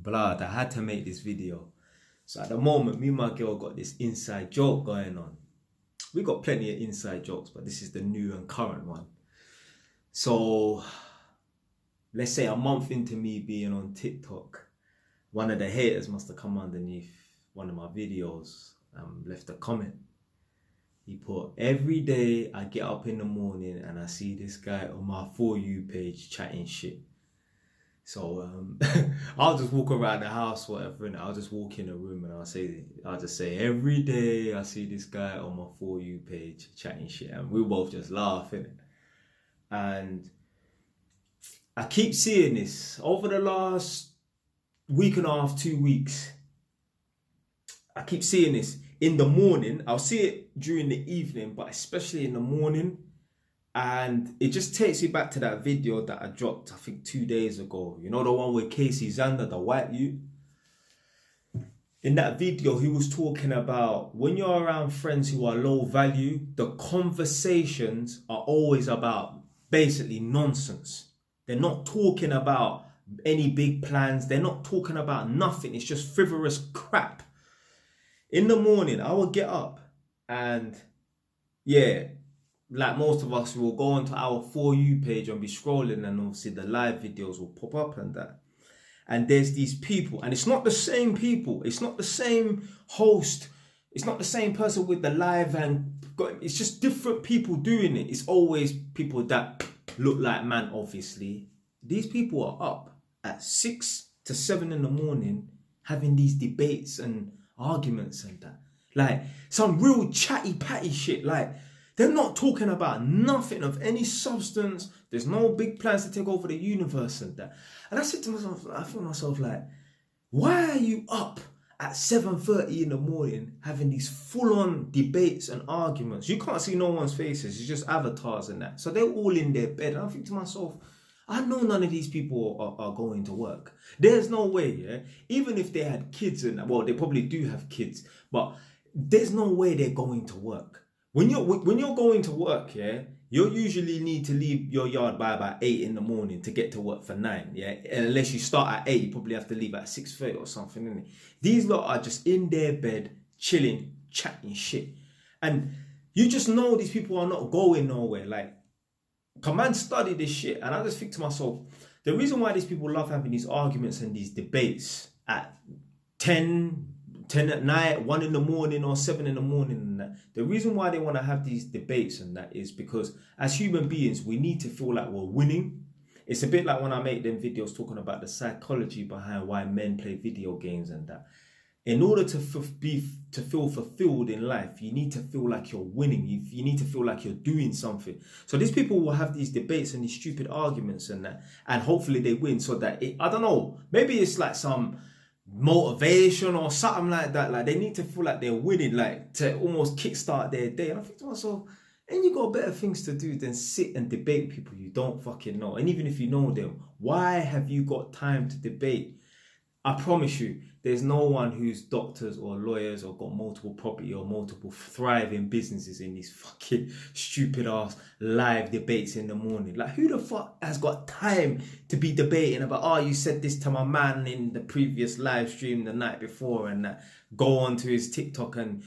blood, I had to make this video. So at the moment, me and my girl got this inside joke going on. We got plenty of inside jokes, but this is the new and current one. So let's say a month into me being on TikTok, one of the haters must have come underneath one of my videos and left a comment. He put, every day I get up in the morning and I see this guy on my For You page chatting shit. So I'll just walk around the house, whatever, and I'll just walk in the room and I'll just say, every day I see this guy on my For You page chatting shit, and we'll both just laugh, innit? And I keep seeing this over the last week and a half, 2 weeks. I keep seeing this in the morning. I'll see it during the evening, but especially in the morning. And it just takes you back to that video that I dropped, I think 2 days ago. You know, the one with Casey Zander, the white youth? In that video, he was talking about when you're around friends who are low value, the conversations are always about basically nonsense. They're not talking about any big plans. They're not talking about nothing. It's just frivolous crap. In the morning, I will get up and yeah, like most of us, will go onto our For You page and be scrolling, and obviously the live videos will pop up and that. And there's these people, and it's not the same people. It's not the same host. It's not the same person with the live, and it's just different people doing it. It's always people that look like man, obviously. These people are up at 6 to 7 in the morning having these debates and arguments and that. Like some real chatty patty shit. Like they're not talking about nothing of any substance. There's no big plans to take over the universe and that. And I said to myself, I feel myself like, why are you up at 7:30 in the morning having these full-on debates and arguments? You can't see no one's faces. It's just avatars and that. So they're all in their bed. And I think to myself, I know none of these people are going to work. There's no way, yeah? Even if they had kids, and well, they probably do have kids, but there's no way they're going to work. When you're going to work, yeah, you usually need to leave your yard by about 8 in the morning to get to work for 9, yeah? And unless you start at 8, you probably have to leave at 6:30 or something, innit? These lot are just in their bed, chilling, chatting shit. And you just know these people are not going nowhere. Like, come and study this shit. And I just think to myself, the reason why these people love having these arguments and these debates at 10 at night, 1 in the morning or 7 in the morning and that, the reason why they want to have these debates and that is because as human beings, we need to feel like we're winning. It's a bit like when I make them videos talking about the psychology behind why men play video games and that. In order to feel fulfilled in life, you need to feel like you're winning. You need to feel like you're doing something. So these people will have these debates and these stupid arguments and that, and hopefully they win so that I don't know, maybe it's like some motivation or something like that. Like they need to feel like they're winning, like to almost kickstart their day. And I think to myself, and you got better things to do than sit and debate people you don't fucking know. And even if you know them, why have you got time to debate? I promise you, there's no one who's doctors or lawyers or got multiple property or multiple thriving businesses in these fucking stupid ass live debates in the morning. Like, who the fuck has got time to be debating about, oh, you said this to my man in the previous live stream the night before, and go on to his TikTok and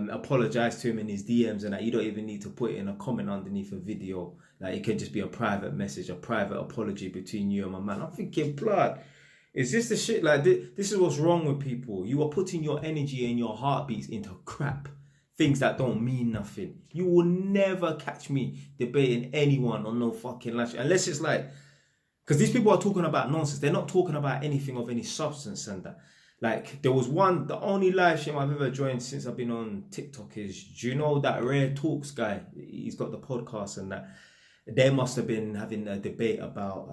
apologize to him in his DMs, and that you don't even need to put it in a comment underneath a video. Like, it can just be a private message, a private apology between you and my man. I'm thinking, blood. Is this the shit? Like, this is what's wrong with people. You are putting your energy and your heartbeats into crap. Things that don't mean nothing. You will never catch me debating anyone on no fucking lash. Unless it's like, because these people are talking about nonsense. They're not talking about anything of any substance and that. Like, there was one, the only live stream I've ever joined since I've been on TikTok is, do you know that Rare Talks guy? He's got the podcast and that. They must have been having a debate about...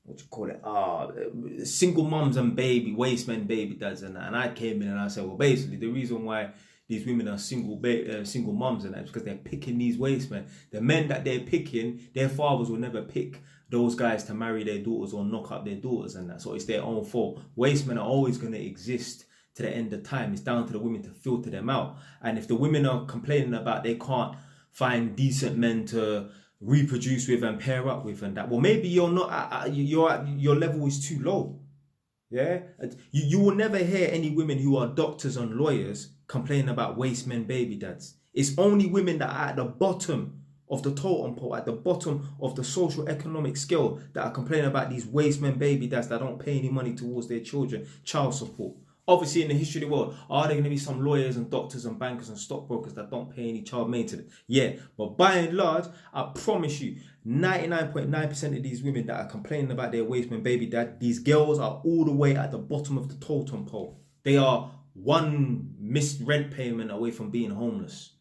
what you call it? Single mums and waste men, baby dads and that. And I came in and I said, well, basically the reason why these women are single mums and that is because they're picking these waste men. The men that they're picking, their fathers will never pick those guys to marry their daughters or knock up their daughters and that. So it's their own fault. Waste men are always going to exist to the end of time. It's down to the women to filter them out. And if the women are complaining about they can't find decent men to reproduce with and pair up with and that, well, maybe you're not your level is too low. Yeah, you will never hear any women who are doctors and lawyers complain about waste men baby dads. It's only women that are at the bottom of the totem pole, at the bottom of the social economic scale, that are complaining about these waste men baby dads that don't pay any money towards their children, child support. Obviously, in the history of the world, are there going to be some lawyers and doctors and bankers and stockbrokers that don't pay any child maintenance? Yeah, but by and large, I promise you, 99.9% of these women that are complaining about their waste man baby dad, these girls are all the way at the bottom of the totem pole. They are one missed rent payment away from being homeless.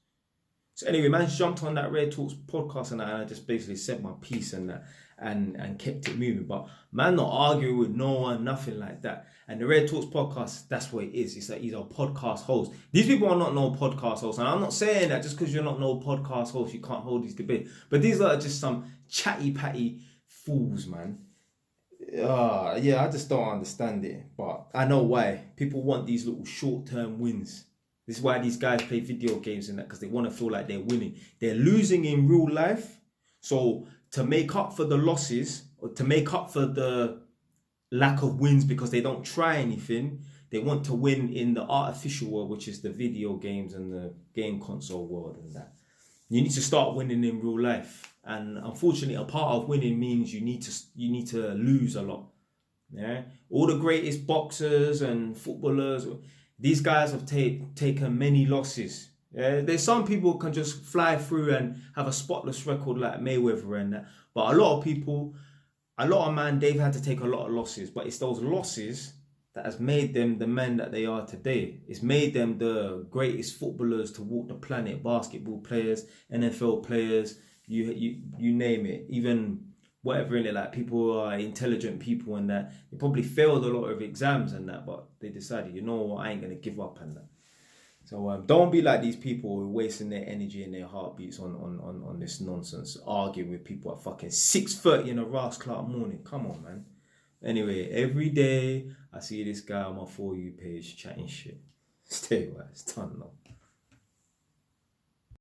So anyway, man jumped on that Red Talks podcast and I just basically said my piece and that and kept it moving. But man not arguing with no one, nothing like that. And the Red Talks podcast, that's what it is. It's like he's a podcast host. These people are not no podcast hosts. And I'm not saying that just because you're not no podcast host, you can't hold these debates. But these are just some chatty patty fools, man. Yeah, I just don't understand it. But I know why. People want these little short-term wins. This is why these guys play video games and that, because they want to feel like they're winning. They're losing in real life. So to make up for the losses, or to make up for the lack of wins because they don't try anything, they want to win in the artificial world, which is the video games and the game console world and that. You need to start winning in real life. And unfortunately, a part of winning means you need to lose a lot. Yeah, all the greatest boxers and footballers, these guys have taken many losses. Yeah, there's some people who can just fly through and have a spotless record like Mayweather and that. But a lot of man, they've had to take a lot of losses. But it's those losses that has made them the men that they are today. It's made them the greatest footballers to walk the planet, basketball players, NFL players, you name it. Even whatever in it, like people who are intelligent people and that, they probably failed a lot of exams and that, but they decided, you know what, I ain't gonna give up and that. So don't be like these people who are wasting their energy and their heartbeats on this nonsense, arguing with people at fucking 6:30 in a Ross Clark morning. Come on, man. Anyway, every day I see this guy on my For You page chatting shit. Stay away, it's done now.